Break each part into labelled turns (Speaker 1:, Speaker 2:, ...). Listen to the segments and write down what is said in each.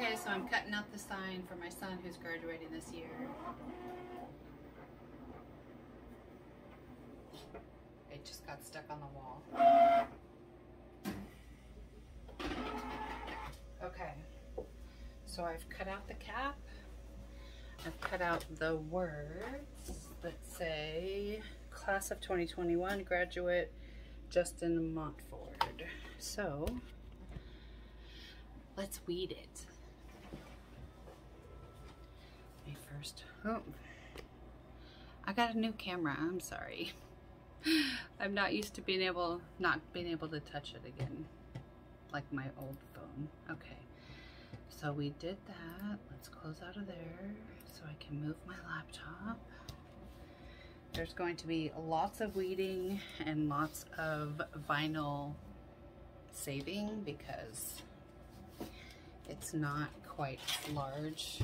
Speaker 1: Okay, so I'm cutting out the sign for my son who's graduating this year. It just got stuck on the wall. Okay, so I've cut out the cap. I've cut out the words that say Class of 2021 Graduate Justin Montford. So let's weed it. Me first. Oh, I got a new camera. I'm sorry. I'm not used to not being able to touch it again like my old phone. Okay, so we did that. Let's close out of there so I can move my laptop. There's going to be lots of weeding and lots of vinyl saving because it's not quite as large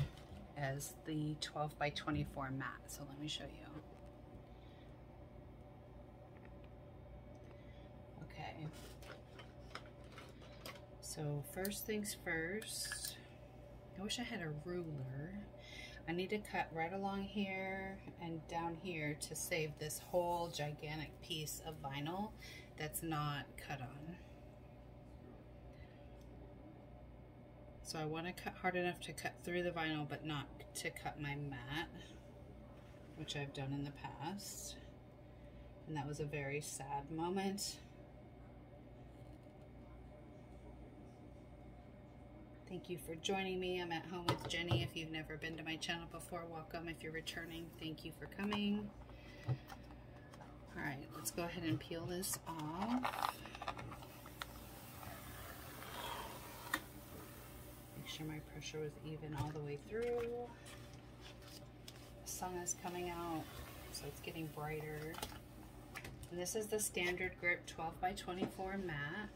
Speaker 1: as the 12 by 24 mat. So let me show you. Okay. So first things first, I wish I had a ruler. I need to cut right along here and down here to save this whole gigantic piece of vinyl that's not cut on. So I want to cut hard enough to cut through the vinyl, but not to cut my mat, which I've done in the past. And that was a very sad moment. Thank you for joining me. I'm at home with Jenny. If you've never been to my channel before, welcome. If you're returning, thank you for coming. All right, let's go ahead and peel this off. Make sure my pressure was even all the way through. The sun is coming out, so it's getting brighter. And this is the standard grip 12 by 24 mat.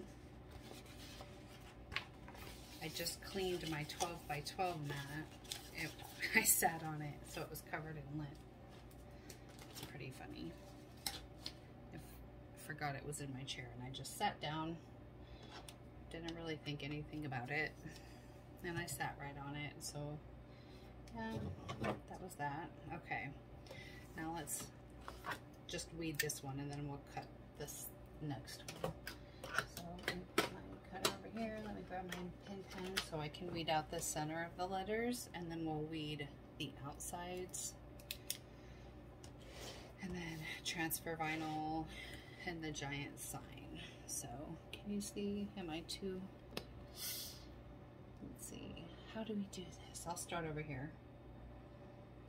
Speaker 1: I just cleaned my 12 by 12 mat. I sat on it, so it was covered in lint. It's pretty funny. I forgot it was in my chair, and I just sat down. Didn't really think anything about it, and I sat right on it. So yeah, that was that. Okay, now let's just weed this one, and then we'll cut this next one. So cut over here. Let me grab my pin pen so I can weed out the center of the letters, and then we'll weed the outsides, and then transfer vinyl and the giant sign. So can you see? Am I too? Let's see. How do we do this? I'll start over here.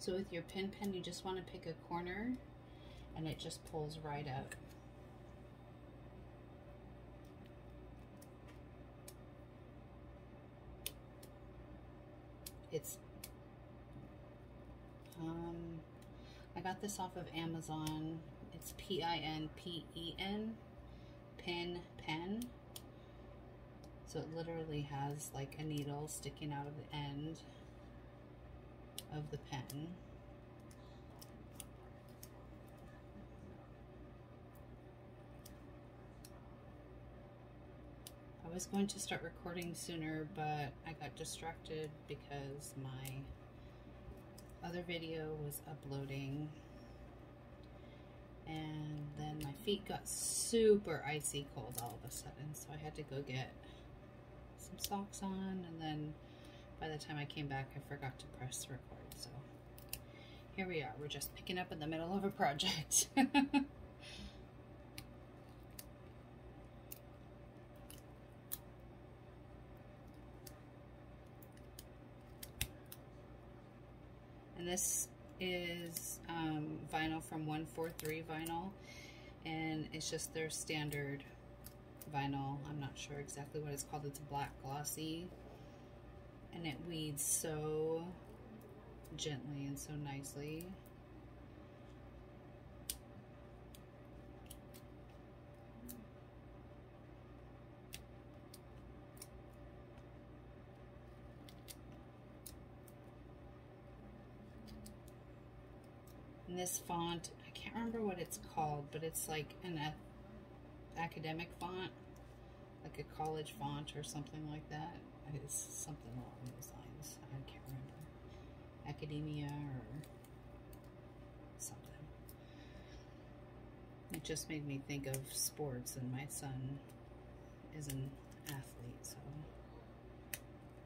Speaker 1: So with your pin pen, you just want to pick a corner, and it just pulls right up. It's I got this off of Amazon. It's P-I-N-P-E-N, pin pen. So it literally has like a needle sticking out of the end of the pen. I was going to start recording sooner, but I got distracted because my other video was uploading, and then my feet got super icy cold all of a sudden, so I had to go get some socks on, and then by the time I came back I forgot to press record. So here we are, we're just picking up in the middle of a project. And this is vinyl from 143 Vinyl, and it's just their standard vinyl. I'm not sure exactly what it's called. It's black glossy, and it weeds so gently and so nicely. And this font, I can't remember what it's called, but it's like an academic font, like a college font or something like that. It's something along those lines. was. I can't remember. Academia or something. It just made me think of sports, and my son is an athlete, so,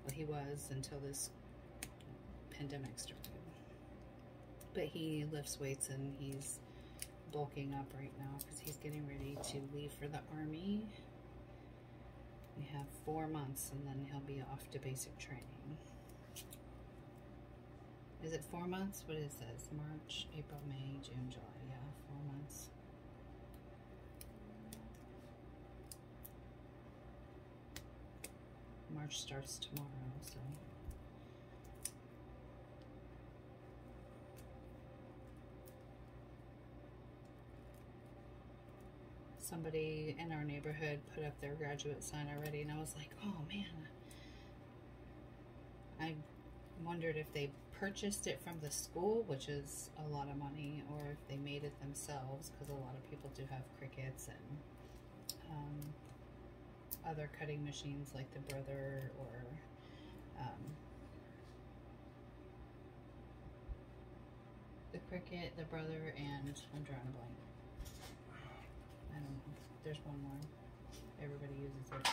Speaker 1: well, he was until this pandemic started. But he lifts weights and he's bulking up right now because he's getting ready to leave for the Army. We have 4 months and then he'll be off to basic training. Is it 4 months? What is this? March, April, May, June, July. Yeah, 4 months. March starts tomorrow, so. Somebody in our neighborhood put up their graduate sign already, and I was like, oh man. I wondered if they purchased it from the school, which is a lot of money, or if they made it themselves, because a lot of people do have crickets and other cutting machines like the Brother or the Cricut, the Brother, and I'm drawing a blank. I don't know. There's one more. Everybody uses it.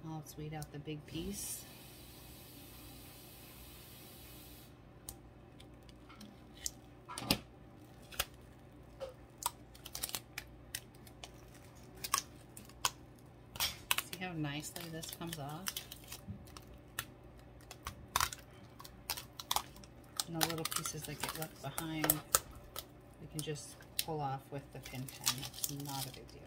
Speaker 1: Let's weed out the big piece. See how nicely this comes off? And the little pieces that get left behind, we can just pull off with the pin pen. It's not a big deal.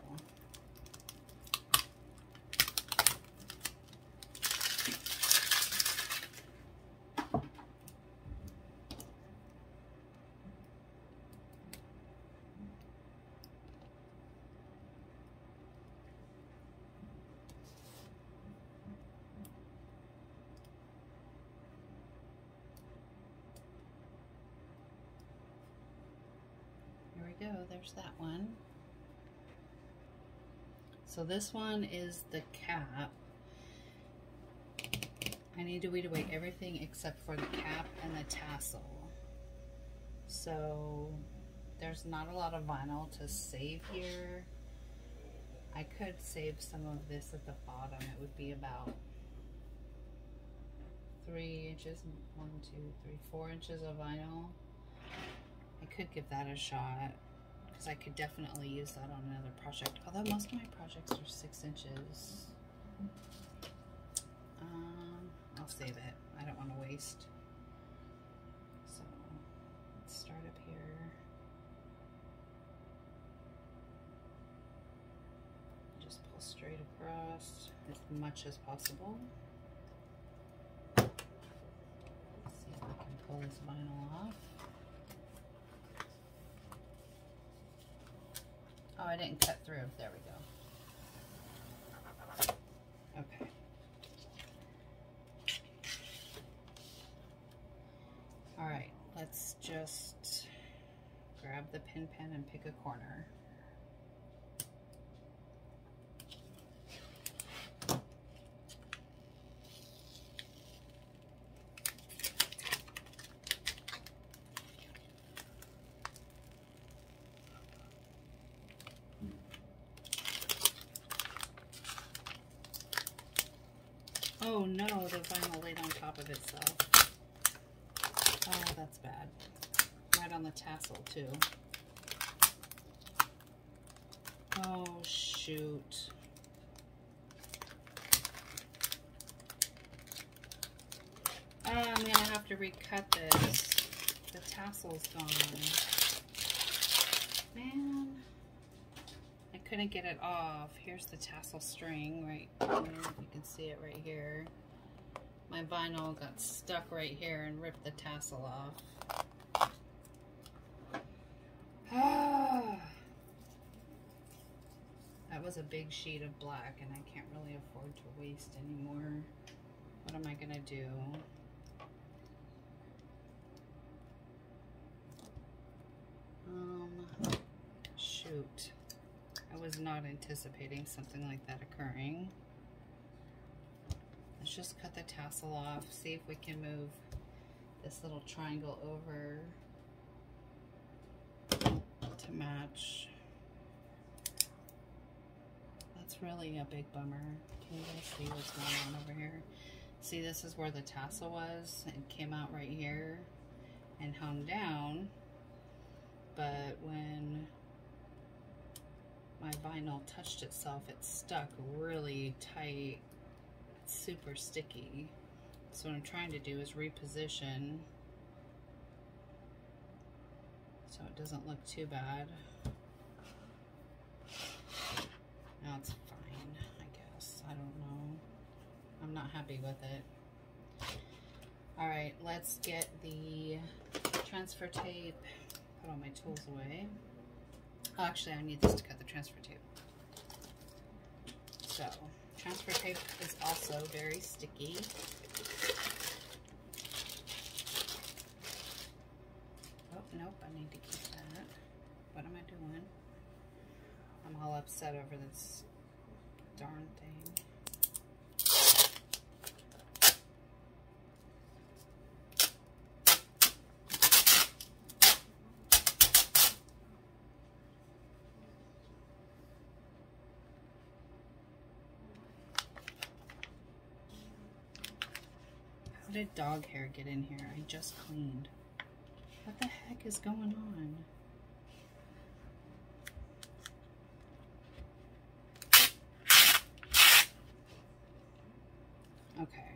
Speaker 1: Go, there's that one. So this one is the cap. I need to weed away everything except for the cap and the tassel. So there's not a lot of vinyl to save here. I could save some of this at the bottom. It would be about 3 inches, 1, 2, 3, 4 inches of vinyl. I could give that a shot, because I could definitely use that on another project. Although most of my projects are 6 inches. I'll save it. I don't want to waste. So let's start up here. Just pull straight across as much as possible. Let's see if I can pull this vinyl off. Oh, I didn't cut through. There we go. Okay. All right, let's just grab the pin pen and pick a corner. Oh no, the vinyl laid on top of itself. Oh, that's bad. Right on the tassel too. Oh shoot. I'm gonna have to recut this. The tassel's gone. Man. I couldn't get it off. Here's the tassel string right here. You can see it right here. My vinyl got stuck right here and ripped the tassel off. That was a big sheet of black and I can't really afford to waste anymore. What am I gonna do? Shoot. I was not anticipating something like that occurring. Let's just cut the tassel off, see if we can move this little triangle over to match. That's really a big bummer. Can you guys see what's going on over here? See, this is where the tassel was. It came out right here and hung down, but when my vinyl touched itself, it stuck really tight. It's super sticky. So what I'm trying to do is reposition so it doesn't look too bad. Now it's fine, I guess. I don't know. I'm not happy with it. Alright, let's get the transfer tape. Put all my tools away. Oh, actually, I need this to cut the transfer tape. So, transfer tape is also very sticky. Oh, nope, I need to keep that. What am I doing? I'm all upset over this darn thing. How did dog hair get in here? I just cleaned. What the heck is going on? Okay.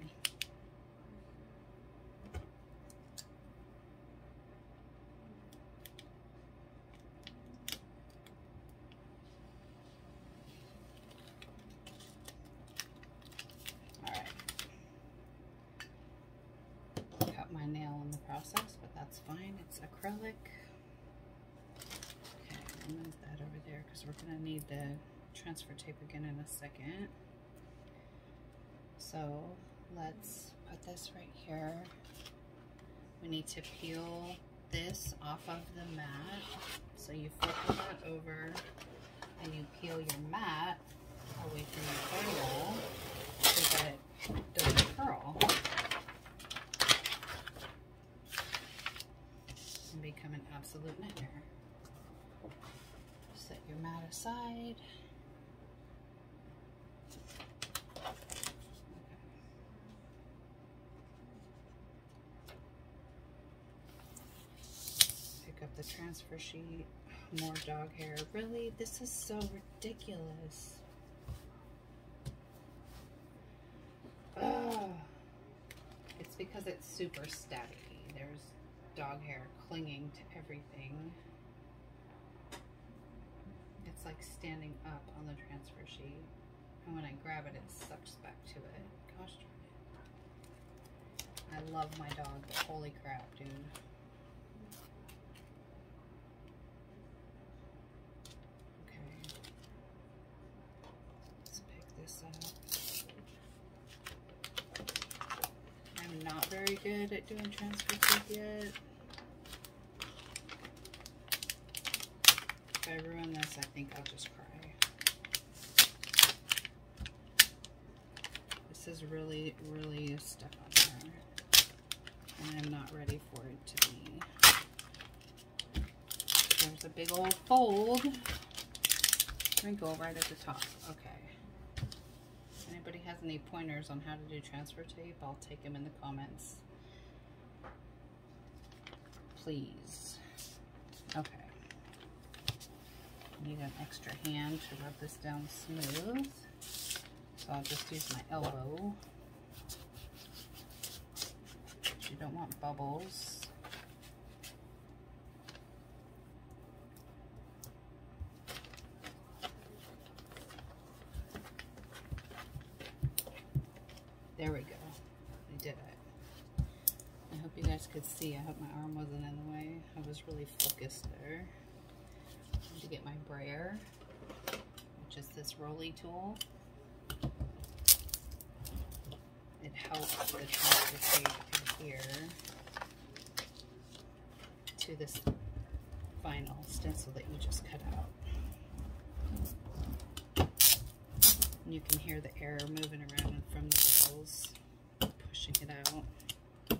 Speaker 1: My nail in the process, but that's fine. It's acrylic. Okay, I'll move that over there because we're going to need the transfer tape again in a second. So let's put this right here. We need to peel this off of the mat. So you flip the mat over and you peel your mat away from your vinyl so that it doesn't curl and become an absolute nightmare. Set your mat aside. Pick up the transfer sheet. More dog hair. Really? This is so ridiculous. Ugh. It's because it's super staticky. There's dog hair clinging to everything. It's like standing up on the transfer sheet, and when I grab it, it sucks back to it. Gosh darn it. I love my dog, but holy crap, dude. Okay. Let's pick this up. I'm not very good at doing transfer tape yet. If I ruin this, I think I'll just cry. This is really, really stuck on there, and I'm not ready for it to be. There's a big old fold. Wrinkle right at the top. Okay. If anybody has any pointers on how to do transfer tape, I'll take them in the comments. Please. Okay. Need an extra hand to rub this down smooth, so I'll just use my elbow. But you don't want bubbles. There we go. I did it. I hope you guys could see. I hope my arm wasn't in the way. I was really focused there. To get my brayer, which is this rolly tool. It helps the transfer tape adhere to this vinyl stencil that you just cut out. You can hear the air moving around from the bubbles, pushing it out. There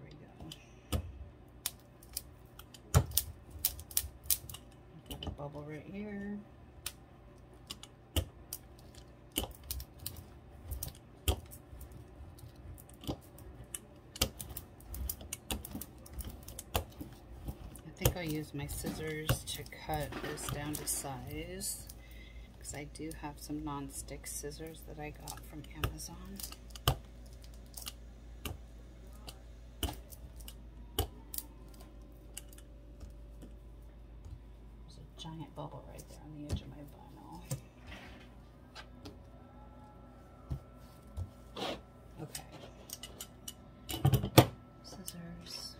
Speaker 1: we go. Got a bubble right here. I think I'll use my scissors to cut this down to size, because I do have some non-stick scissors that I got from Amazon. There's a giant bubble right there on the edge of my vinyl. Okay. Scissors.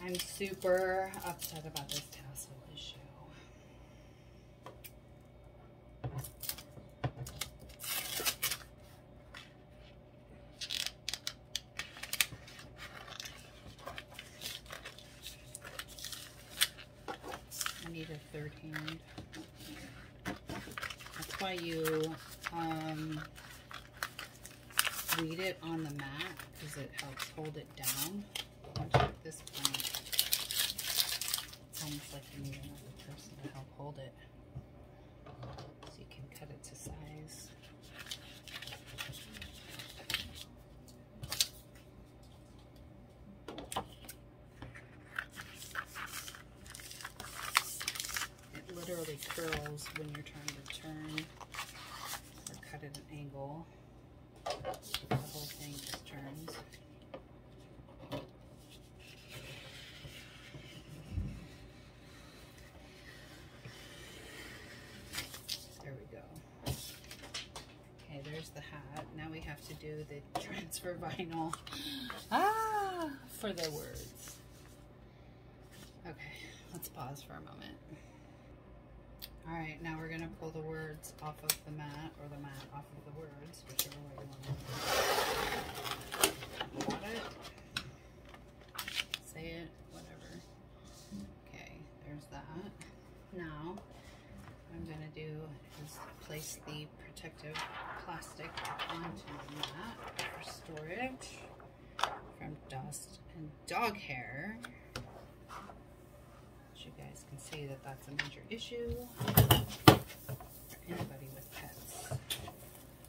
Speaker 1: I'm super upset about this tassel issue. I need a third hand. That's why you weed it on the mat, because it helps hold it down. At this point, it's almost like you need another person to help hold it, so you can cut it to size. It literally curls when you're trying to turn or cut at an angle. The whole thing just turns. There we go. Okay, there's the hat. Now we have to do the transfer vinyl for the words. Okay, let's pause for a moment. Alright, now we're going to pull the words off of the mat, or the mat off of the words, whichever way you want to got it. Say it, whatever. Okay, there's that. Now, what I'm going to do is place the protective plastic onto the mat for storage from dust and dog hair. You guys can see that that's a major issue for anybody with pets.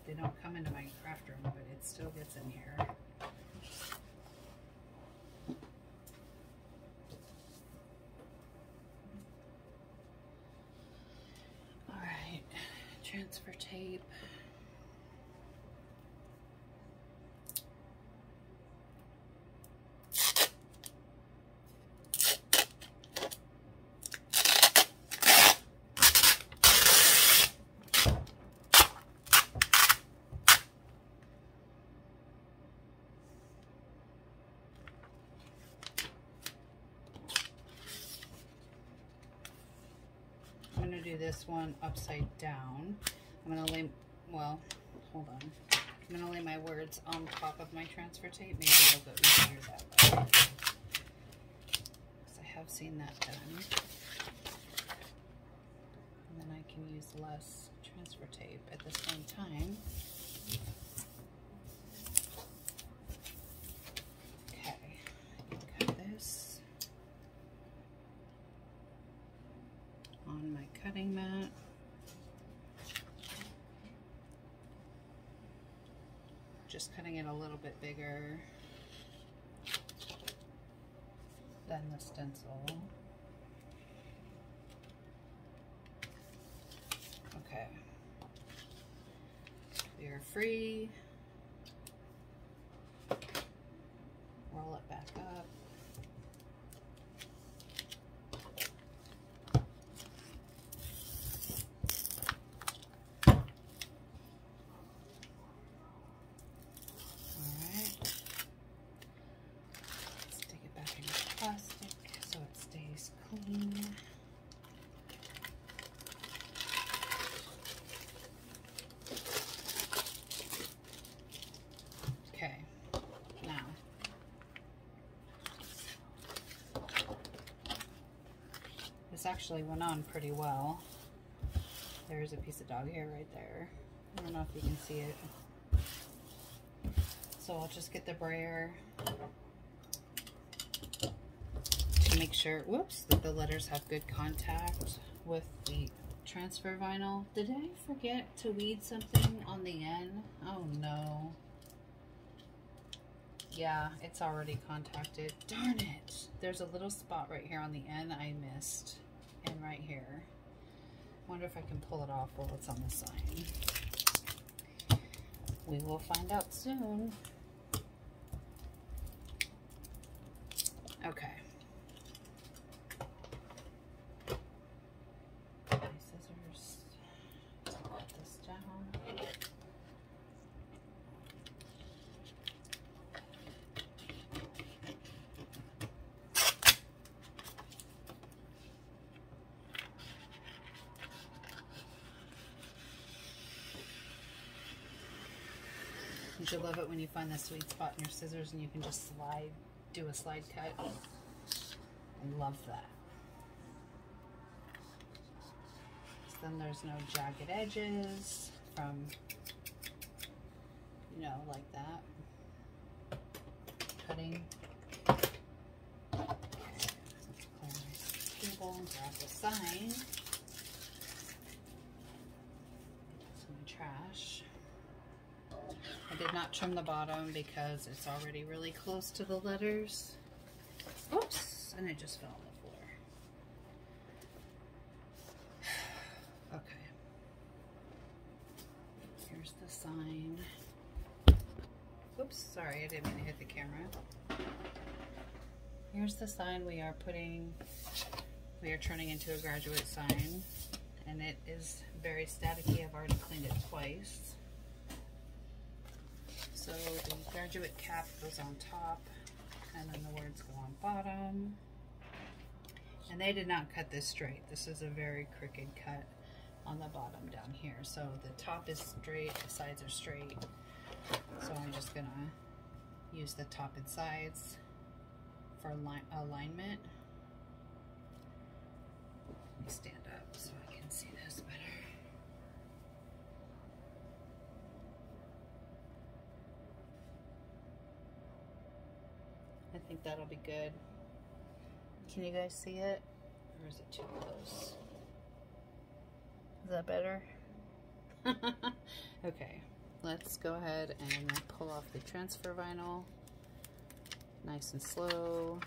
Speaker 1: They don't come into my craft room, but it still gets in here. All right, transfer tape. I'm going to do this one upside down. I'm going to lay, well, hold on. I'm going to lay my words on top of my transfer tape. Maybe it'll go easier that way. Because I have seen that done. And then I can use less transfer tape at the same time. Okay, I can cut this on my cutting mat. Just cutting it a little bit bigger than the stencil. Okay. Clear free. Roll it back up. Alright. actually went on pretty well. There's a piece of dog hair right there. I don't know if you can see it. So I'll just get the brayer to make sure, whoops, that the letters have good contact with the transfer vinyl. Did I forget to weed something on the end? Oh no. Yeah, it's already contacted. Darn it. There's a little spot right here on the end I missed. And right here. Wonder if I can pull it off while it's on the sign. We will find out soon. Okay. My scissors. Put this down. Don't you love it when you find the sweet spot in your scissors and you can just do a slide cut? I love that. So then there's no jagged edges from, you know, like that. Cutting. Let's clear my table and grab the sign. Some trash. I did not trim the bottom because it's already really close to the letters. Oops, and it just fell on the floor. Okay. Here's the sign. Oops, sorry, I didn't mean to hit the camera. Here's the sign we are turning into a graduate sign. And it is very staticky. I've already cleaned it twice. So the graduate cap goes on top, and then the words go on bottom. And they did not cut this straight. This is a very crooked cut on the bottom down here. So the top is straight, the sides are straight. So I'm just gonna use the top and sides for alignment. Let me stand up so I can see this better. I think that'll be good. Can you guys see it? Or is it too close? Is that better? Okay, let's go ahead and pull off the transfer vinyl. Nice and slow.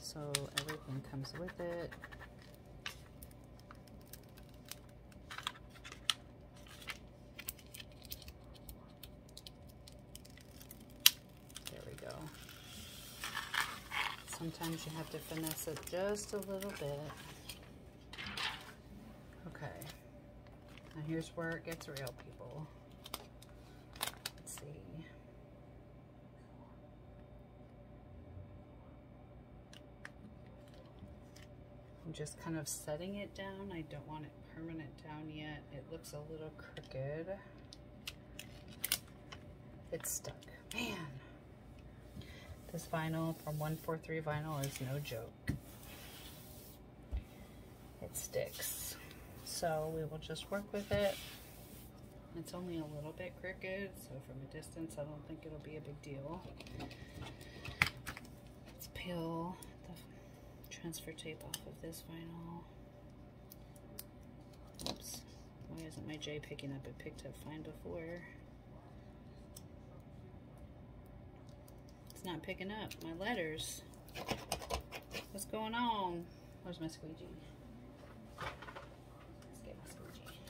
Speaker 1: So everything comes with it. Sometimes you have to finesse it just a little bit. Okay. Now here's where it gets real, people. Let's see. I'm just kind of setting it down. I don't want it permanent down yet. It looks a little crooked. It's stuck. Man. This vinyl from 143 Vinyl is no joke. It sticks. So we will just work with it. It's only a little bit crooked, so from a distance I don't think it'll be a big deal. Let's peel the transfer tape off of this vinyl. Oops. Why isn't my J picking up? It picked up fine before. Not picking up my letters. What's going on? Where's my squeegee? Let's get my squeegee.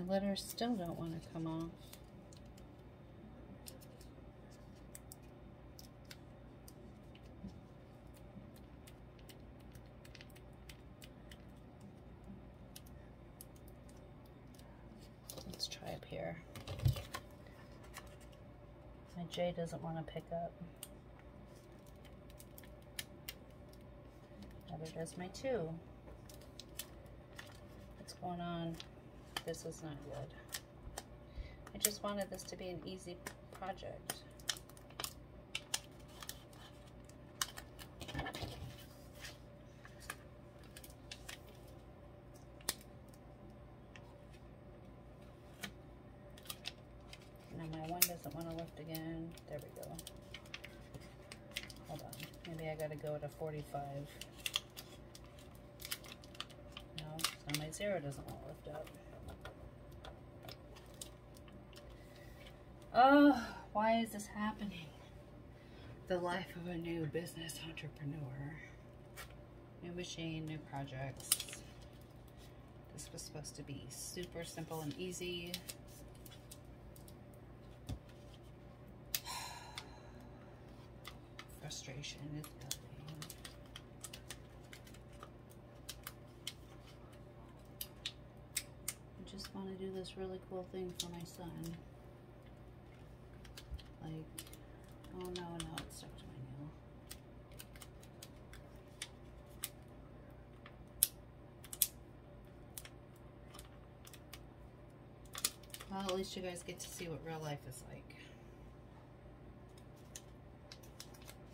Speaker 1: letters still don't want to come off. Let's try up here. My J doesn't want to pick up. Neither does my 2. What's going on? This is not good. I just wanted this to be an easy project. Now my 1 doesn't want to lift again. There we go. Hold on. Maybe I gotta go to 45. No, so my 0 doesn't want to lift up. Oh, why is this happening? The life of a new business entrepreneur. New machine, new projects. This was supposed to be super simple and easy. Frustration is building. I just want to do this really cool thing for my son. Like, oh no, it's stuck to my nail. Well, at least you guys get to see what real life is like.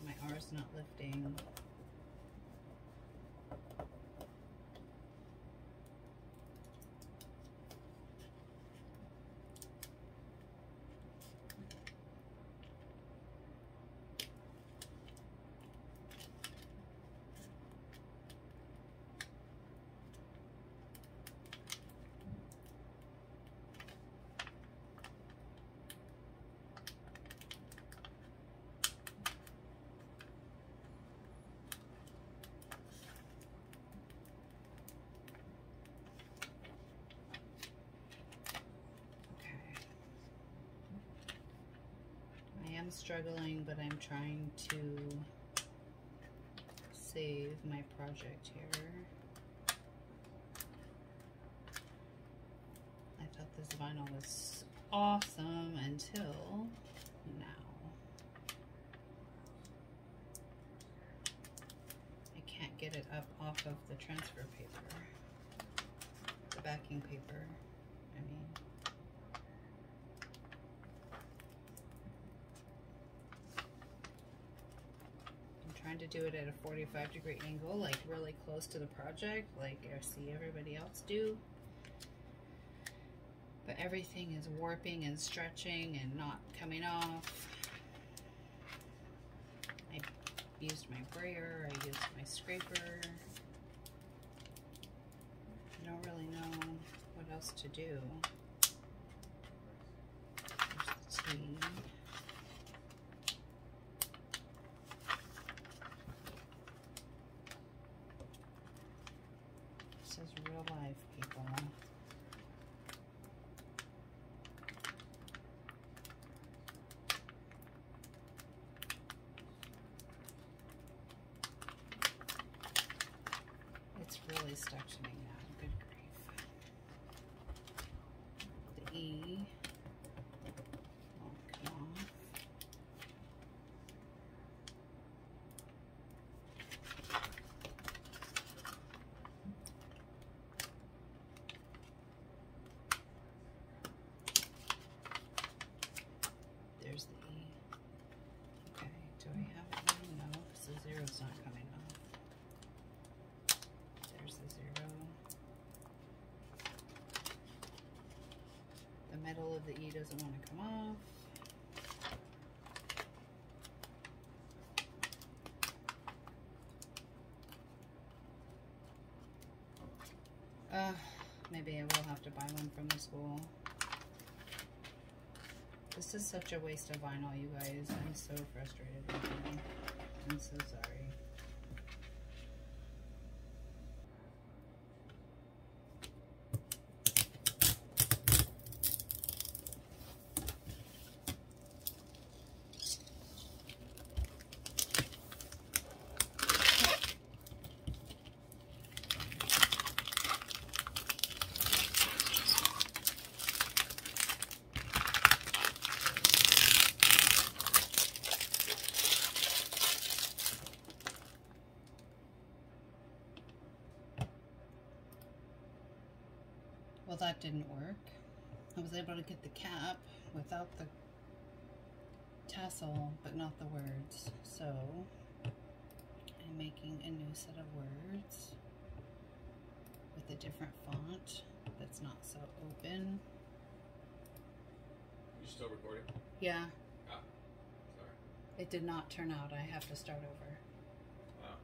Speaker 1: My R's not lifting. Struggling, but I'm trying to save my project here. I thought this vinyl was awesome until now. I can't get it up off of the transfer paper, the backing paper, I mean. To do it at a 45-degree angle, like really close to the project, like I see everybody else do. But everything is warping and stretching and not coming off. I used my brayer, I used my scraper. I don't really know what else to do. There's the T. This is real life, people. It's really stuck to me now. Good grief. The E won't come off. There's the E. Okay, do I have it? No, because the 0's not coming off. There's the 0. The metal of the E doesn't want to come off. Maybe I will have to buy one from the school. This is such a waste of vinyl, you guys. I'm so frustrated with you. I'm so sorry. Well, that didn't work. I was able to get the cap without the tassel, but not the words. So I'm making a new set of words with a different font that's not so open.
Speaker 2: You still recording?
Speaker 1: Yeah.
Speaker 2: Ah, sorry.
Speaker 1: It did not turn out. I have to start over.
Speaker 2: Wow.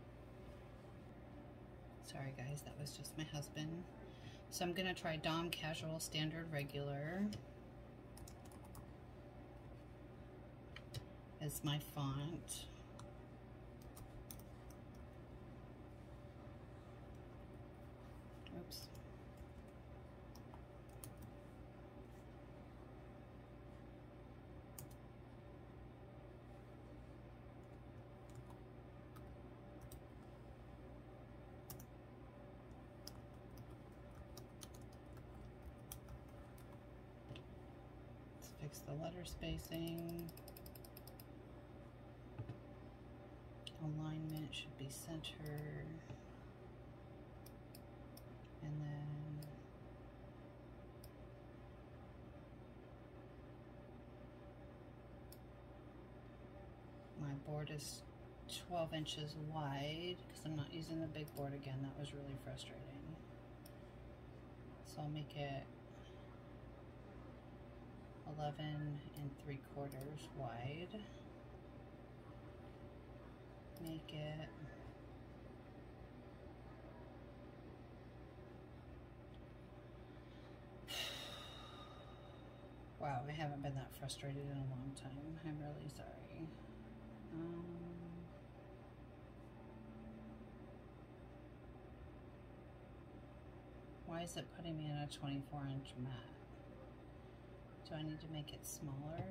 Speaker 1: Sorry guys, that was just my husband. So I'm gonna try Dom Casual Standard Regular as my font. Oops. Let's fix the letter spacing. Alignment should be center. And then my board is 12 inches wide because I'm not using the big board again. That was really frustrating. So I'll make it 11 3/4 wide. Make it wow, I haven't been that frustrated in a long time. I'm really sorry. Why is it putting me in a 24-inch mat? Do I need to make it smaller?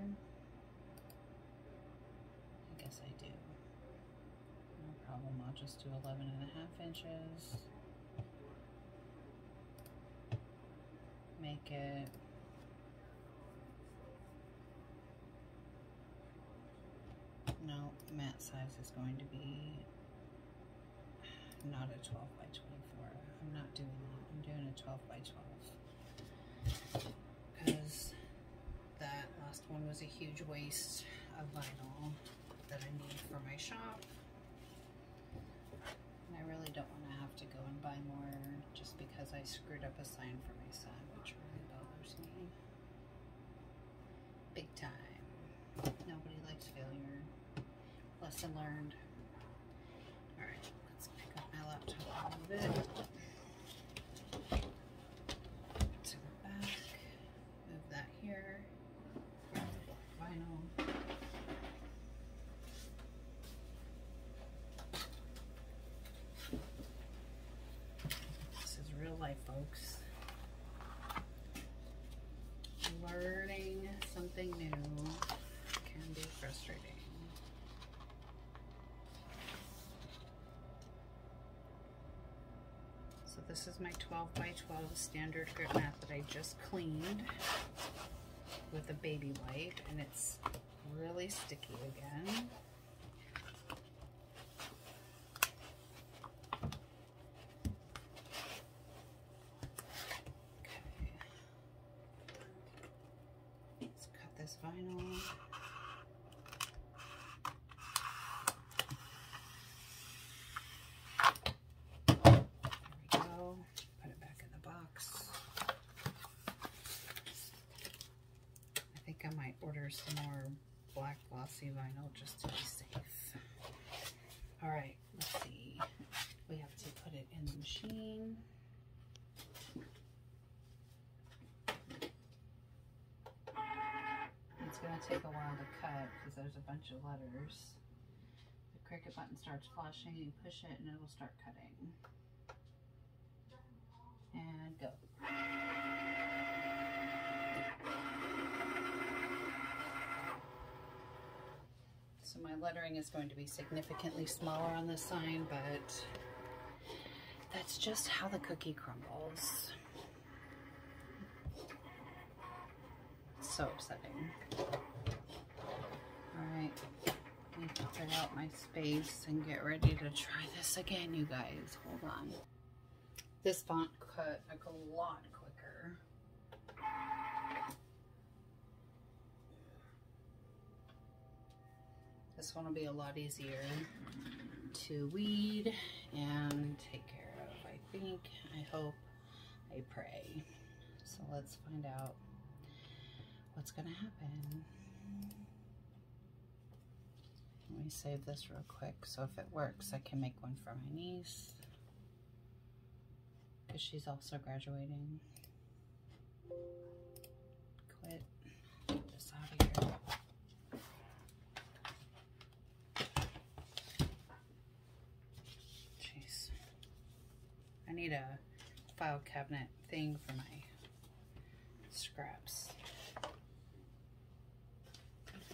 Speaker 1: I guess I do. No problem, I'll just do 11.5 inches. Make it no, mat size is going to be not a 12 by 24. I'm not doing that. I'm doing a 12 by 12 because that last one was a huge waste of vinyl that I need for my shop. And I really don't want to have to go and buy more just because I screwed up a sign for my son, which really bothers me. Big time. Nobody likes failure. Lesson learned. Alright, let's pick up my laptop a little bit. To the back. Move that here. Grab the black vinyl. This is real life, folks. Learning something new can be frustrating. So this is my 12 by 12 standard grit mat that I just cleaned with a baby wipe, and it's really sticky again. Okay. Let's cut this vinyl. Put it back in the box. I think I might order some more black glossy vinyl just to be safe. Alright, let's see. We have to put it in the machine. It's going to take a while to cut because there's a bunch of letters. The Cricut button starts flashing, you push it and it will start cutting. And go. So my lettering is going to be significantly smaller on this sign, but that's just how the cookie crumbles. It's so upsetting. Alright, I need to figure out my space and get ready to try this again, you guys. Hold on. This font cut like a lot quicker This one will be a lot easier to weed and take care of, I think. I hope, I pray. So let's find out what's gonna happen. Let me save this real quick, so if it works, I can make one for my niece, because she's also graduating. Quit. Get this out of here. Jeez. I need a file cabinet thing for my scraps.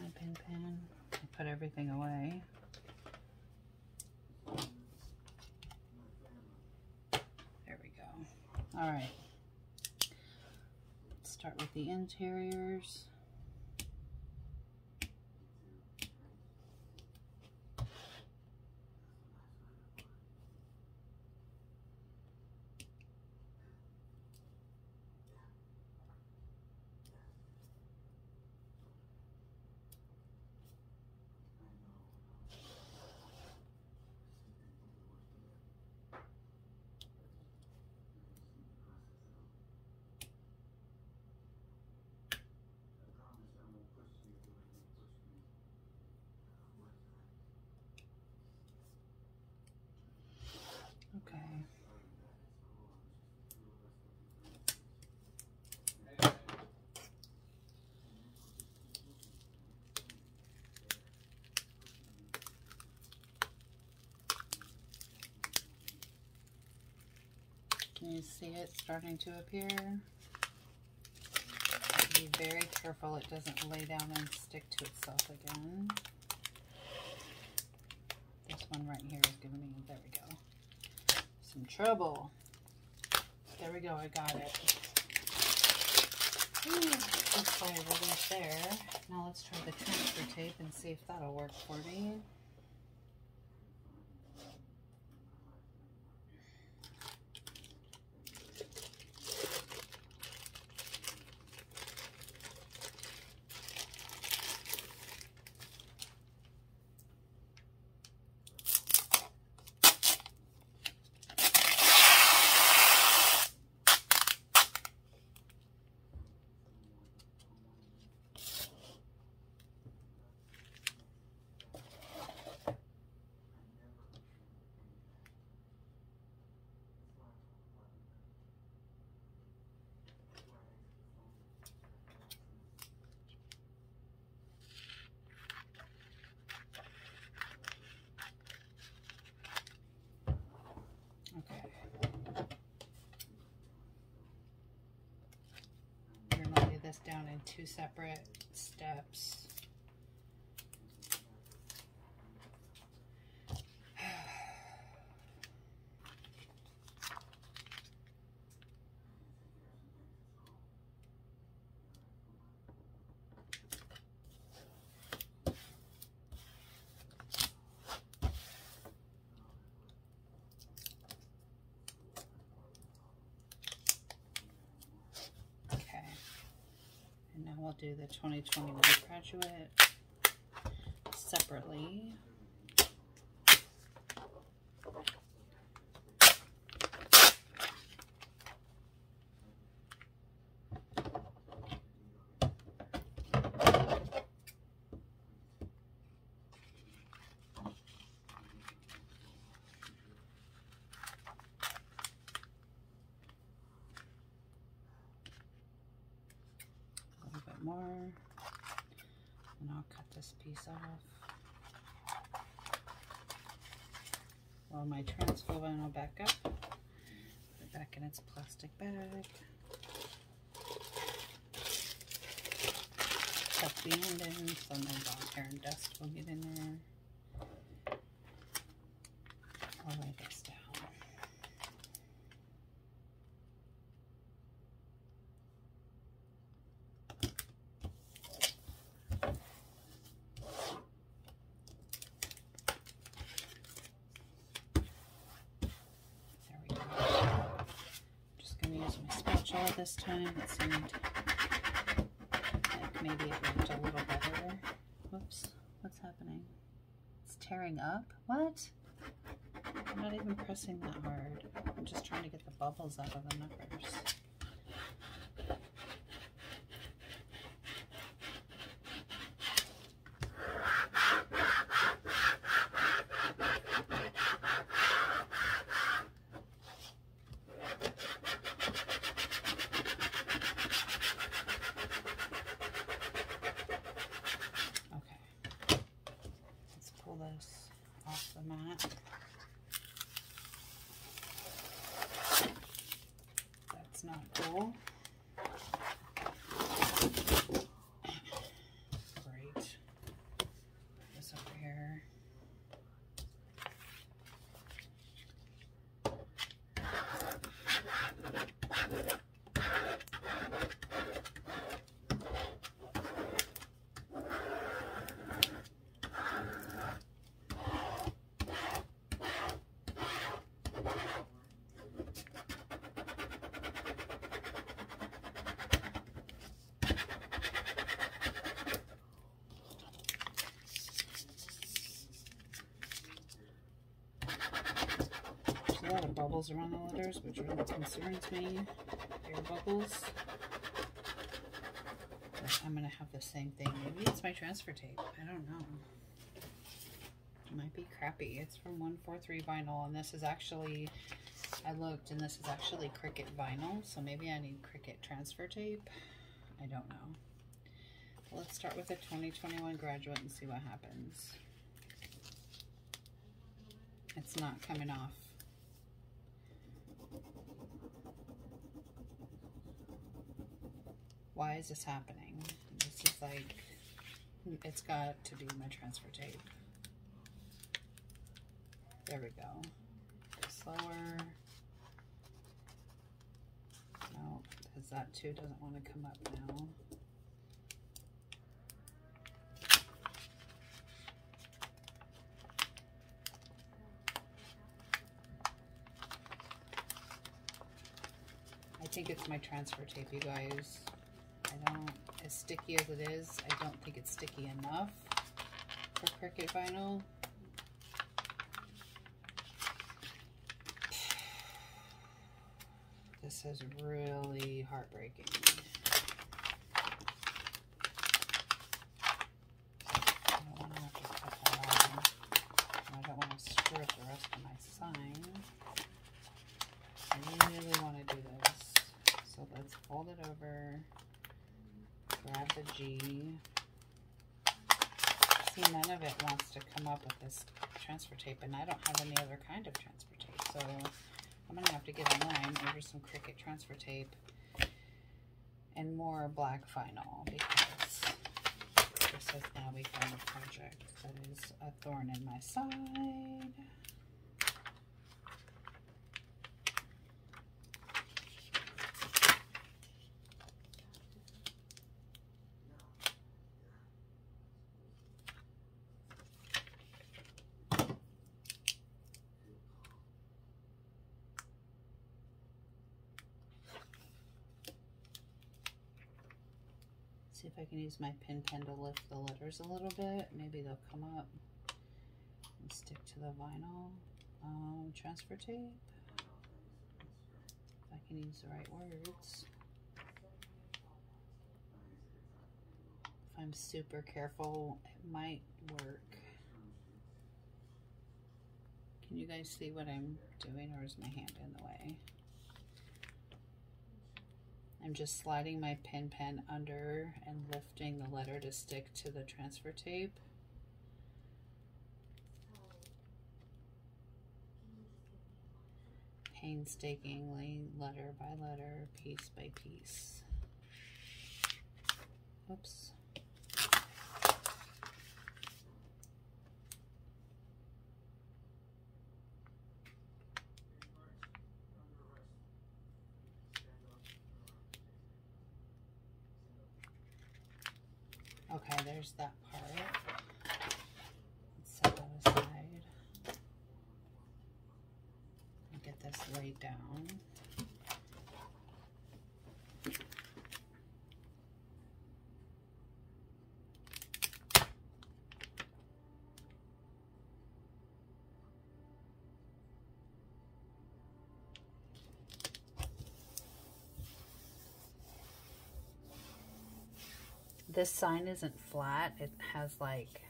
Speaker 1: My pen. I put everything away. There we go. All right. Let's start with the interiors. Okay. Can you see it starting to appear? Be very careful it doesn't lay down and stick to itself again. This one right here is giving me, there we go, some trouble. There we go, I got it. Looks like a relief there. Now let's try the transfer tape and see if that'll work for me. This down in 2 separate steps. We'll do the 2021 graduate separately. More, and I'll cut this piece off. Roll my transfer vinyl back up, put it back in its plastic bag, tuck the end in so no dog hair and dust will get in there. I'll lay this down. This time it seemed like maybe it looked a little better. Whoops, what's happening? It's tearing up? What? I'm not even pressing that hard. I'm just trying to get the bubbles out of the numbers. This off the mat. That's not cool. Great. Put this over here. A lot of bubbles around the letters, which really concerns me. Air bubbles. But I'm gonna have the same thing. Maybe it's my transfer tape. I don't know. It might be crappy. It's from 143 vinyl, and this is actually, I looked, and this is actually Cricut vinyl, so maybe I need Cricut transfer tape. I don't know. Well, let's start with a 2021 graduate and see what happens. It's not coming off. Why is this happening? This is like, it's got to be my transfer tape. There we go. Slower. No, because that too doesn't want to come up now. I think it's my transfer tape, you guys. I don't, as sticky as it is, I don't think it's sticky enough for Cricut vinyl. This is really heartbreaking. I don't want to have to cut that off. I don't want to screw up the rest of my sign. I really want to do this. So let's fold it over. Grab the G. See, none of it wants to come up with this transfer tape, and I don't have any other kind of transfer tape, so I'm going to have to get online, order some Cricut transfer tape and more black vinyl, because this has now become a project that is a thorn in my side. See if I can use my pen to lift the letters a little bit. Maybe they'll come up and stick to the vinyl. Transfer tape. If I can use the right words. If I'm super careful, it might work. Can you guys see what I'm doing, or is my hand in the way? I'm just sliding my pen under and lifting the letter to stick to the transfer tape. Painstakingly, letter by letter, piece by piece. Oops. Okay, there's that part. Let's set that aside. And get this laid down. this sign isn't flat. It has like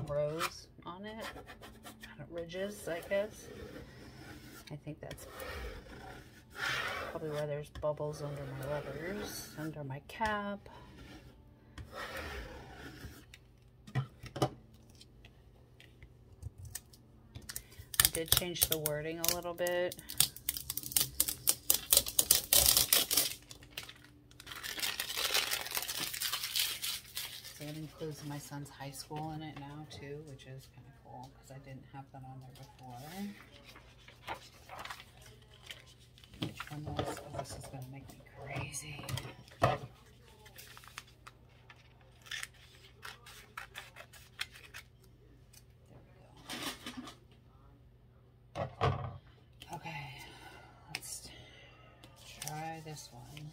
Speaker 1: rows on it, kind of ridges, I guess. I think that's probably why there's bubbles under my letters, under my cap. I did change the wording a little bit. So it includes my son's high school in it now too, which is kind of cool because I didn't have that on there before. Which one was? Oh, this is going to make me crazy. There we go. Okay, let's try this one.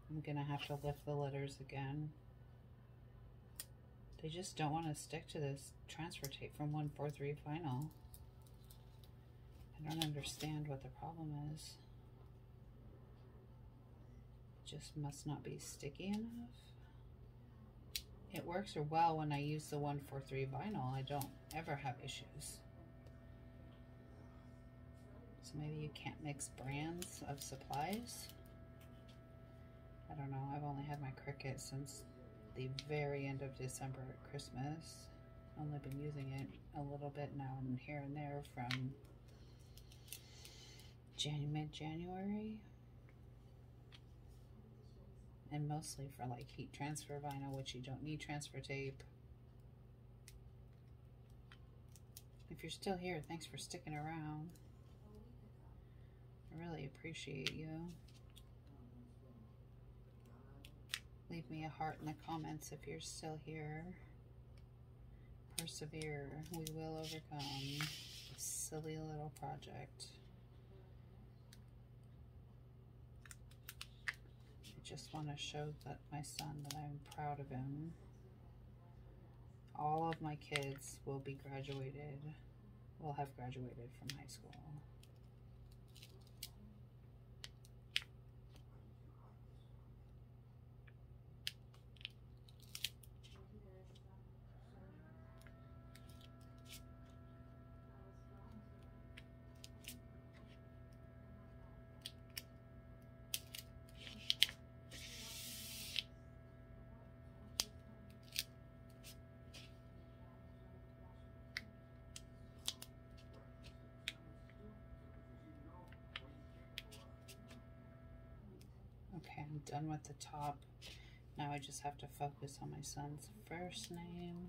Speaker 1: I'm going to have to lift the letters again. They just don't want to stick to this transfer tape from 143 vinyl. I don't understand what the problem is. It just must not be sticky enough. It works well when I use the 143 vinyl. I don't ever have issues. So maybe you can't mix brands of supplies. I don't know. I've only had my Cricut since the very end of December at Christmas. Only been using it a little bit now and here and there from mid-January, and mostly for like heat transfer vinyl, which you don't need transfer tape. If you're still here, thanks for sticking around. I really appreciate you. Leave me a heart in the comments if you're still here. Persevere. We will overcome this silly little project. I just want to show that my son that I'm proud of him. All of my kids will be graduated, will have graduated from high school. Okay, I'm done with the top. Now I just have to focus on my son's first name.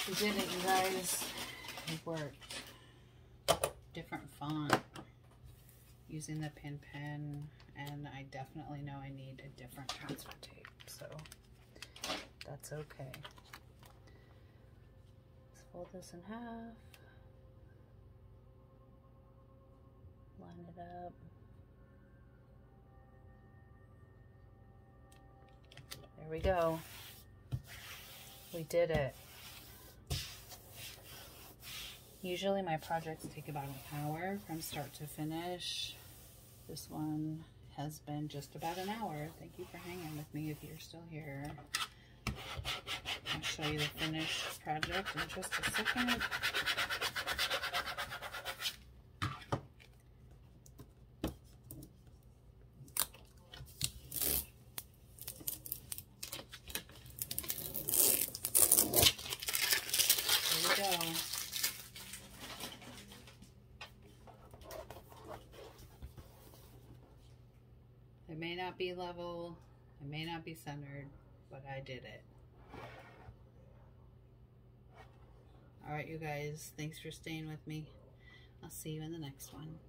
Speaker 1: We did it, you guys. It worked. Different font. Using the pen, and I definitely know I need a different transfer tape, so that's okay. Let's fold this in half. Line it up. There we go. We did it. Usually my projects take about an hour from start to finish. This one has been just about an hour. Thank you for hanging with me if you're still here. I'll show you the finished project in just a second. It may not be level, it may not be centered, but I did it. All right, you guys. Thanks for staying with me. I'll see you in the next one.